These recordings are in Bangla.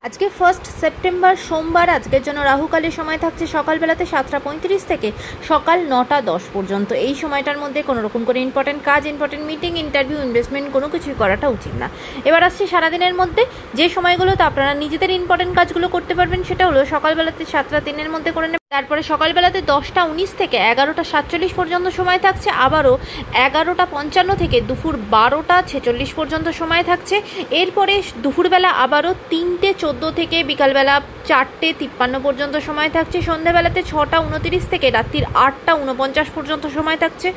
আজকে 1 সেপ্টেম্বর সোমবার। আজকের জন্য রাহুকালের সময় থাকছে সকালবেলাতে 7:35 থেকে সকাল 9:10 পর্যন্ত। এই সময়টার মধ্যে কোনো রকম করে ইম্পর্টেন্ট কাজ, ইম্পর্টেন্ট মিটিং, ইন্টারভিউ, ইনভেস্টমেন্ট কোনো কিছুই করাটা উচিত না। এবার আসছে সারাদিনের মধ্যে যে সময়গুলোতে আপনারা নিজেদের ইম্পর্টেন্ট কাজগুলো করতে পারবেন, সেটা হলো সকালবেলাতে 7:03 মধ্যে করে নেবেন। তারপরে সকালবেলাতে 10:19 থেকে 11:47 পর্যন্ত সময় থাকছে। আবারও 11:55 থেকে দুপুর 12:46 পর্যন্ত সময় থাকছে। এরপরে দুপুরবেলা আবারও 3:14 থেকে বিকালবেলা 4:53 পর্যন্ত সময় থাকছে। সন্ধ্যাবেলাতে 6:29 থেকে রাত্রির 8:49 পর্যন্ত সময় থাকছে।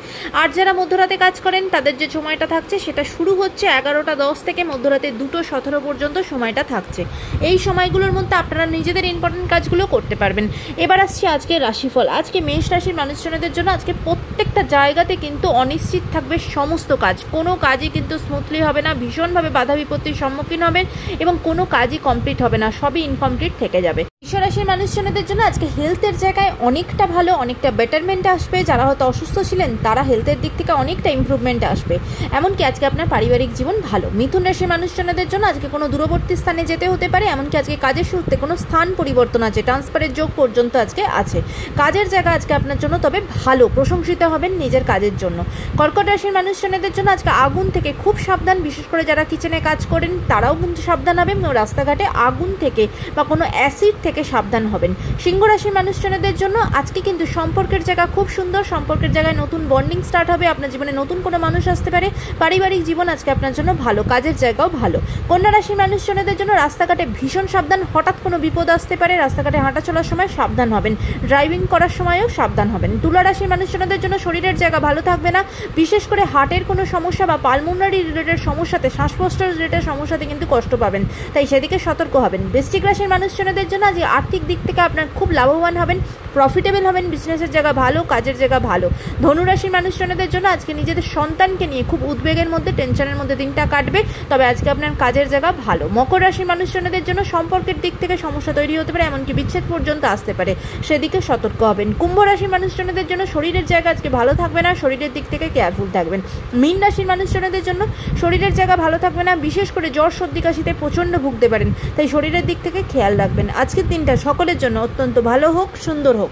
আর যারা মধ্যরাতে কাজ করেন তাদের যে সময়টা থাকছে সেটা শুরু হচ্ছে 11:10 থেকে মধ্যরাতে 2:17 পর্যন্ত সময়টা থাকছে। এই সময়গুলোর মধ্যে আপনারা নিজেদের ইম্পর্টেন্ট কাজগুলো করতে পারবেন। এবার আসছি আজকে রাশিফল। আজকে মেষ রাশির মানুষজনদের জন্য আজকে প্রত্যেকটা জায়গাতে কিন্তু অনিশ্চিত থাকবে সমস্ত কাজ। কোনো কাজই কিন্তু স্মুথলি হবে না, ভীষণভাবে বাধা বিপত্তির সম্মুখীন হবেন এবং কোনো কাজই কমপ্লিট হবে না, সবই ইনকমপ্লিট থেকে যাবে। রাশির মানুষজনদের জন্য আজকে হেলথের জায়গায় অনেকটা ভালো, অনেকটা বেটারমেন্ট আসবে। যারা হয়তো অসুস্থ ছিলেন তারা হেলথের দিক থেকে অনেকটা ইমপ্রুভমেন্ট আসবে। এমনকি আজকে আপনার পারিবারিক জীবন ভালো। মিথুন রাশির মানুষজনদের জন্য আজকে কোনো দূরবর্তী স্থানে যেতে হতে পারে। এমনকি আজকে কাজের সূত্রে কোনো স্থান পরিবর্তন আছে, ট্রান্সফারের যোগ পর্যন্ত আজকে আছে। কাজের জায়গা আজকে আপনার জন্য তবে ভালো, প্রশংসিত হবেন নিজের কাজের জন্য। কর্কট রাশির মানুষজনদের জন্য আজকে আগুন থেকে খুব সাবধান, বিশেষ করে যারা কিচেনে কাজ করেন তারাও কিন্তু সাবধান হবেন। রাস্তাঘাটে আগুন থেকে বা কোনো অ্যাসিড থেকে সাবধান হবেন। সিংহ রাশির মানুষজনদের জন্য আজকে কিন্তু সম্পর্কের জায়গা খুব সুন্দর। সম্পর্কের জায়গায় নতুন বন্ডিং স্টার্ট হবে, আপনার জীবনে নতুন কোনো মানুষ আসতে পারে। পারিবারিক জীবন আজকে আপনার জন্য ভালো, কাজের জায়গাও ভালো। কন্যা রাশির মানুষজনদের জন্য রাস্তাঘাটে ভীষণ সাবধান, হঠাৎ কোনো বিপদ আসতে পারে। রাস্তাঘাটে হাঁটা চলার সময় সাবধান হবেন, ড্রাইভিং করার সময়ও সাবধান হবেন। তুলা রাশির মানুষজনদের জন্য শরীরের জায়গা ভালো থাকবে না, বিশেষ করে হার্টের কোনো সমস্যা বা পালমোনারি রিলেটেড সমস্যাতে, শ্বাসকষ্ট রিলেটেড সমস্যাতে কিন্তু কষ্ট পাবেন, তাই সেদিকে সতর্ক হবেন। বৃশ্চিক রাশির মানুষজনদের জন্য আজ আর্থিক দিক থেকে আপনার খুব লাভবান হবেন, প্রফিটেবল হবেন, বিজনেসের জায়গা ভালো, কাজের জায়গা ভালো। ধনুরাশির মানুষজনদের জন্য আজকে নিজেদের সন্তানকে নিয়ে খুব উদ্বেগের মধ্যে, টেনশনের মধ্যে দিনটা কাটবে, তবে আজকে আপনার কাজের জায়গা ভালো। মকর রাশির মানুষজনদের জন্য সম্পর্কের দিক থেকে সমস্যা তৈরি হতে পারে, এমনকি বিচ্ছেদ পর্যন্ত আসতে পারে, সেদিকে সতর্ক হবেন। কুম্ভ রাশির মানুষজনদের জন্য শরীরের জায়গা আজকে ভালো থাকবে না, শরীরের দিক থেকে কেয়ারফুল থাকবেন। মীন রাশির মানুষজনদের জন্য শরীরের জায়গা ভালো থাকবে না, বিশেষ করে জ্বর সর্দি কাশিতে প্রচণ্ড ভুগতে পারেন, তাই শরীরের দিক থেকে খেয়াল রাখবেন। আজকের দিনটা সকলের জন্য অত্যন্ত ভালো হোক, সুন্দর হোক।